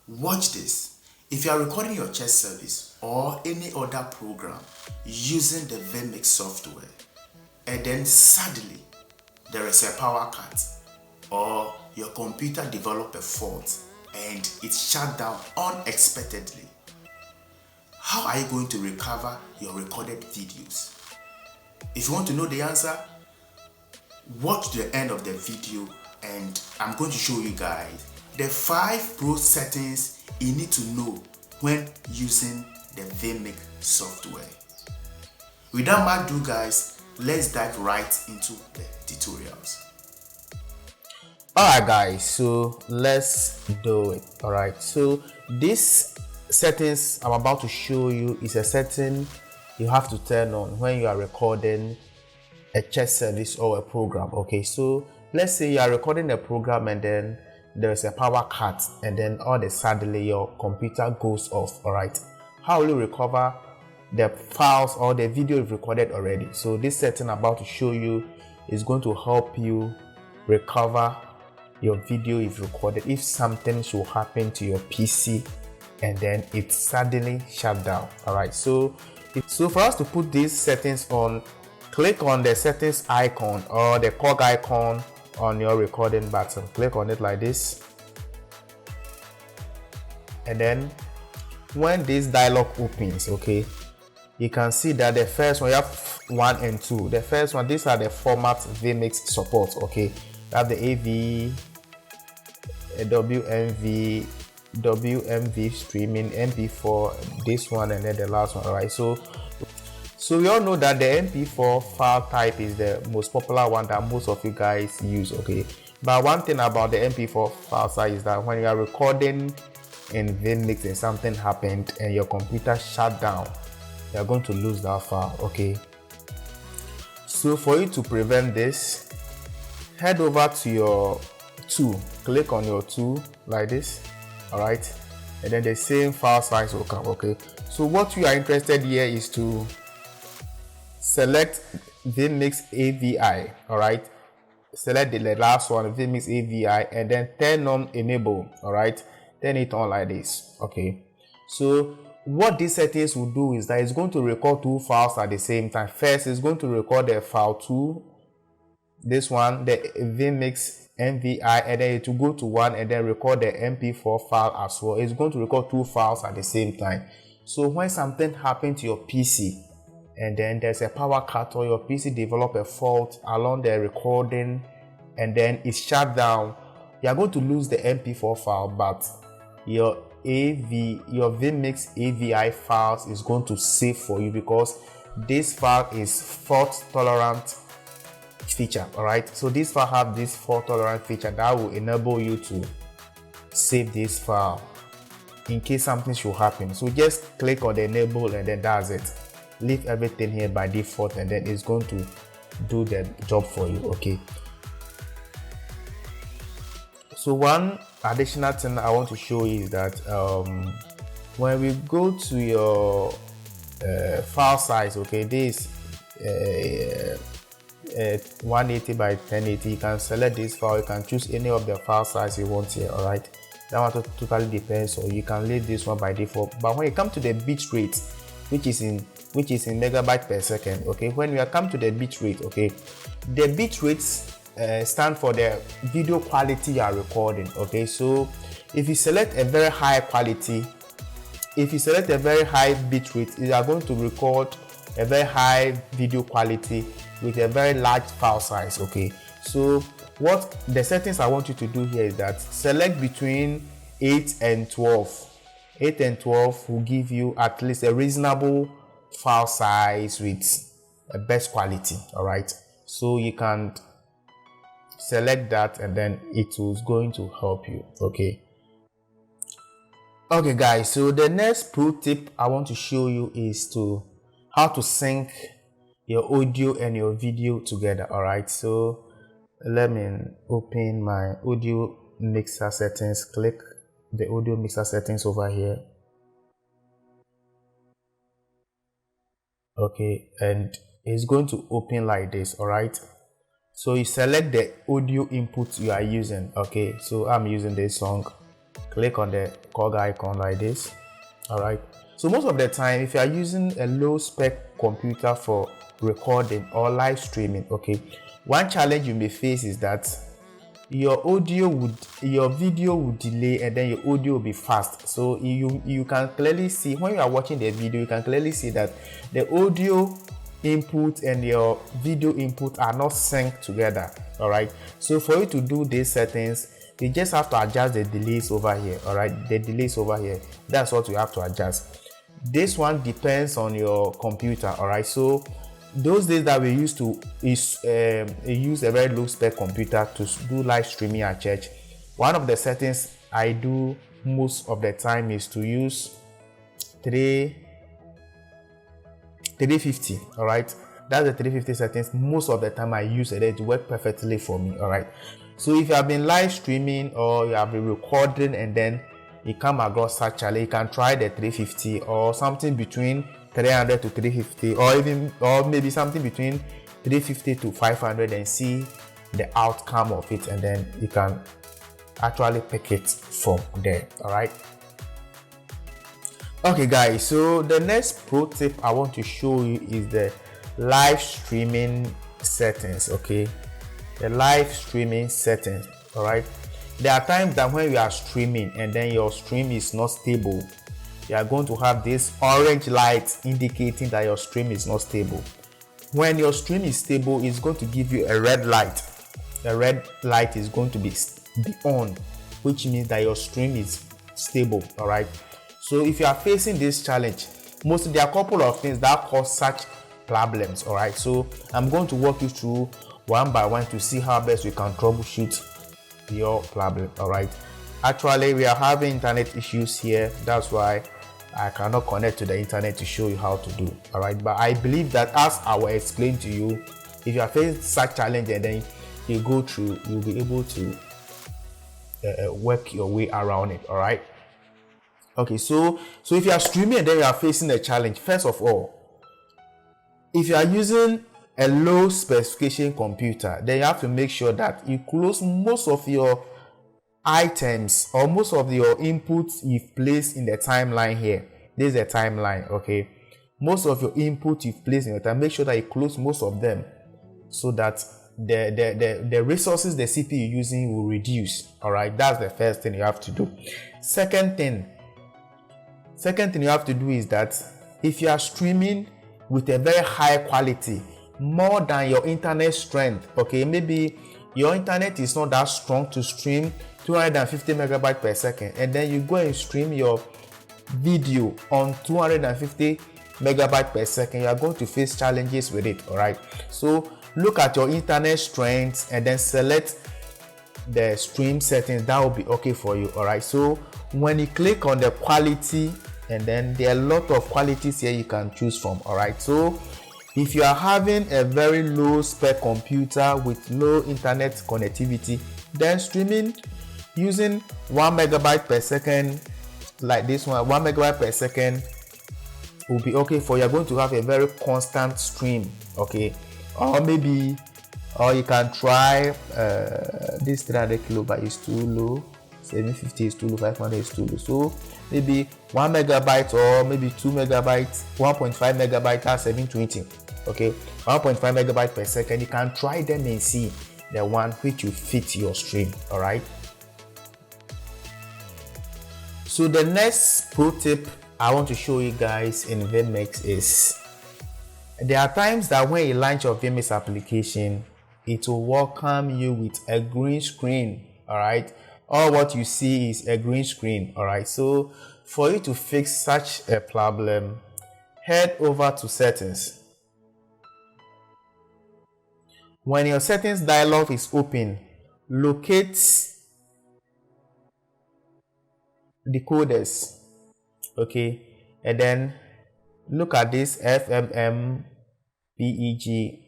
Watch this. If you are recording your church service or any other program using the Vmix software, and then suddenly there is a power cut or your computer developed a fault and it shut down unexpectedly, how are you going to recover your recorded videos? If you want to know the answer, watch the end of the video and I'm going to show you guys the 5 pro settings you need to know when using the Vmix software. Without much ado guys, let's dive right into the tutorials. Alright guys, so let's do it. Alright, so this settings I'm about to show you is a setting you have to turn on when you are recording a church service or a program. Okay, so let's say you are recording a program and then there's a power cut and then all of a sudden your computer goes off. Alright, how will you recover the files or the video you've recorded already? So this setting I'm about to show you is going to help you recover your video you've recorded if something should happen to your PC and then it suddenly shut down. Alright, so for us to put these settings on, click on the settings icon or the cog icon on your recording button. Click on it like this, and then when this dialog opens, okay, you can see that the first one, you have 1 and 2. The first one, these are the formats Vmix support. Okay, you have the AV, WMV, WMV streaming, MP4, this one, and then the last one. Alright, so we all know that the MP4 file type is the most popular one that most of you guys use. Okay, but one thing about the MP4 file size is that when you are recording in Vmix and something happened and your computer shut down, you are going to lose that file. Okay, so for you to prevent this, head over to your tool, click on your tool like this. All right, and then the same file size will come. Okay, so what you are interested here is to select Vmix AVI. All right, select the last one, Vmix AVI, and then turn on enable. All right, turn it on like this. Okay, so what these settings will do is that it's going to record 2 files at the same time. First, it's going to record the file 2, this one, the Vmix MVI, and then it will go to 1 and then record the MP4 file as well. It's going to record 2 files at the same time. So when something happened to your PC and then there's a power cut or your PC develop a fault along the recording and then it's shut down, you are going to lose the MP4 file, but your Vmix AVI files is going to save for you because this file is fault tolerant feature. All right, so this file have this fault tolerant feature that will enable you to save this file in case something should happen. So just click on the enable and then that's it. Leave everything here by default and then it's going to do the job for you. Okay, so one additional thing I want to show you is that when we go to your file size, okay, this 180 by 1080, you can select this file. You can choose any of the file size you want here. All right, that one totally depends, or you can leave this one by default. But when you come to the bit rate, which is in megabyte per second, okay, when you come to the bit rate, okay, the bit rates stand for the video quality you are recording. Okay, so if you select a very high quality, if you select a very high bit rate, you are going to record a very high video quality with a very large file size. Okay, so what the settings I want you to do here is that select between 8 and 12. 8 and 12 will give you at least a reasonable file size with a best quality. All right, so you can select that and then it is going to help you. Okay guys, so the next pro tip I want to show you is to how to sync your audio and your video together. All right, so let me open my audio mixer settings. Click the audio mixer settings over here. Okay, and it's going to open like this. All right, so you select the audio input you are using. Okay, so I'm using this song. click on the cog icon like this. All right, so most of the time if you are using a low spec computer for recording or live streaming, okay, one challenge you may face is that your video would delay, and then your audio will be fast. So you can clearly see when you are watching the video, you can clearly see that the audio input and your video input are not synced together. All right, so for you to do these settings, you just have to adjust the delays over here. All right, the delays over here, that's what you have to adjust. This one depends on your computer. All right, so those days that we used to use a very low spec computer to do live streaming at church, one of the settings I do most of the time is to use 350. All right, that's the 350 settings. Most of the time I use it, it works perfectly for me. All right, so if you have been live streaming or you have been recording and then you come across such challenge, you can try the 350 or something between 300 to 350, or maybe something between 350 to 500, and see the outcome of it, and then you can actually pick it from there. All right, okay guys, so the next pro tip I want to show you is the live streaming settings. Okay, the live streaming settings. All right, there are times that when you are streaming and then your stream is not stable, you are going to have this orange light indicating that your stream is not stable. When your stream is stable, it's going to give you a red light. The red light is going to be on, which means that your stream is stable. All right, so if you are facing this challenge, there are a couple of things that cause such problems. All right, so I'm going to walk you through one by one to see how best we can troubleshoot your problem. All right, actually we are having internet issues here, that's why I cannot connect to the internet to show you how to do. All right, but I believe that as I will explain to you, if you are facing such challenge and then you go through, you'll be able to work your way around it. All right, okay, so if you are streaming and then you are facing a challenge, first of all, if you are using a low specification computer, then you have to make sure that you close most of your items or most of your inputs you've placed in the timeline here. This is a timeline. Okay, most of your input you've placed in your time, make sure that you close most of them so that the resources the CPU using will reduce. All right, that's the first thing you have to do. Second thing you have to do is that if you are streaming with a very high quality, more than your internet strength, okay, maybe your internet is not that strong to stream 250 megabytes per second, and then you go and stream your video on 250 megabytes per second, you are going to face challenges with it. All right, so look at your internet strength and then select the stream settings. That will be okay for you. All right, so when you click on the quality, and then there are a lot of qualities here you can choose from. All right, so if you are having a very low spec computer with low internet connectivity, then streaming using 1 megabyte per second like this one, 1 megabyte per second will be okay for you. You're going to have a very constant stream. Okay, or you can try this 300 kilobyte is too low, 750 is too low, 500 is too low, so maybe 1 megabyte or maybe 2 megabytes, 1.5 megabyte, that's 720. Okay, 1.5 megabyte per second. You can try them and see the one which will fit your stream. All right, so the next pro tip I want to show you guys in Vmix is, there are times that when you launch your Vmix application, it will welcome you with a green screen. All right, all what you see is a green screen. All right, so for you to fix such a problem, head over to settings. When your settings dialog is open, locate decoders. Okay, and then look at this FMM PEG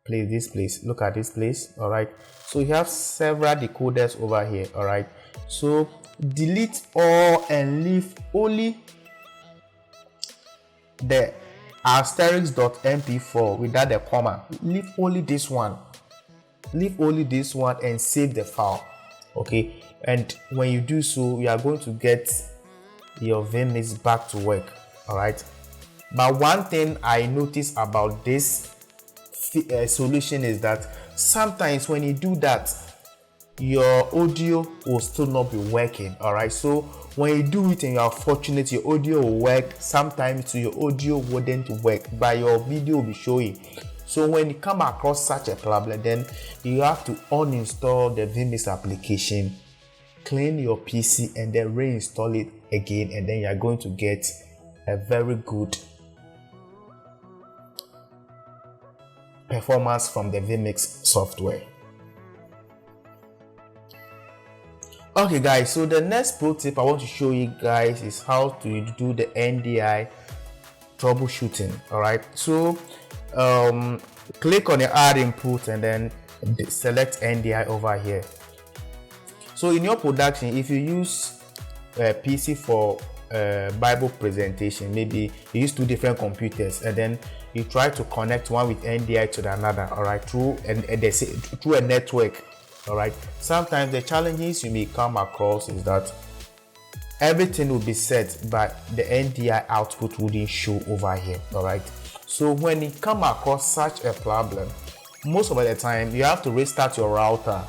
place, this place. Look at this place. All right, so you have several decoders over here. All right, so delete all and leave only the asterisk.mp4 without the comma. Leave only this one and save the file. Okay, And when you do so, you are going to get your Vmix back to work. All right. But one thing I noticed about this solution is that sometimes when you do that, your audio will still not be working. All right. So when you do it and you are fortunate, your audio will work. Sometimes your audio wouldn't work, but your video will be showing. So when you come across such a problem, then you have to uninstall the Vmix application, clean your PC, and then reinstall it again, and then you are going to get a very good performance from the Vmix software. Okay guys, so the next pro tip I want to show you guys is how to do the NDI troubleshooting. All right, so click on the add input and then select NDI over here. So in your production, if you use a PC for Bible presentation, maybe you use 2 different computers and then you try to connect one with NDI to the another, all right, through a network. All right, sometimes the challenges you may come across is that everything will be set, but the NDI output wouldn't show over here. All right, so when you come across such a problem, most of the time you have to restart your router.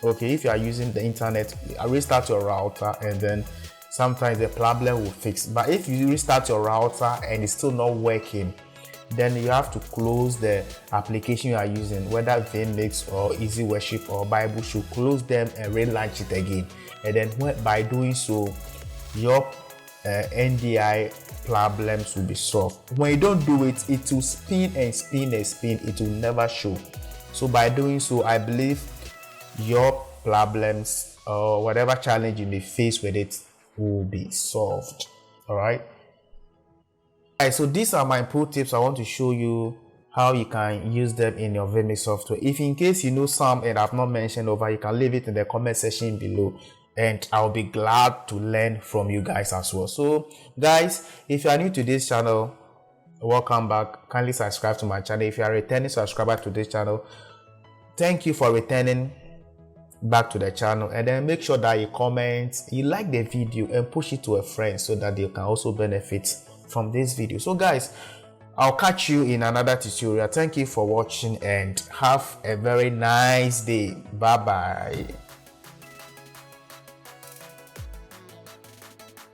Okay, if you are using the internet, restart your router and then sometimes the problem will fix. But if you restart your router and it's still not working, then you have to close the application you are using, whether Vmix or Easyworship or BibleShow. Close them and relaunch it again, and then by doing so, your NDI problems will be solved. When you don't do it, it will spin and spin and spin. It will never show. So by doing so, I believe your problems or whatever challenge you may face with it will be solved. All right. Alright, so these are my pro tips. I want to show you how you can use them in your Vmix software. If in case you know some and I've not mentioned over, you can leave it in the comment section below and I'll be glad to learn from you guys as well. So guys, if you are new to this channel, welcome back. Kindly subscribe to my channel. If you are a returning subscriber to this channel, thank you for returning back to the channel, and then make sure that you comment, you like the video and push it to a friend so that they can also benefit from this video. So guys, I'll catch you in another tutorial. Thank you for watching and have a very nice day. Bye bye.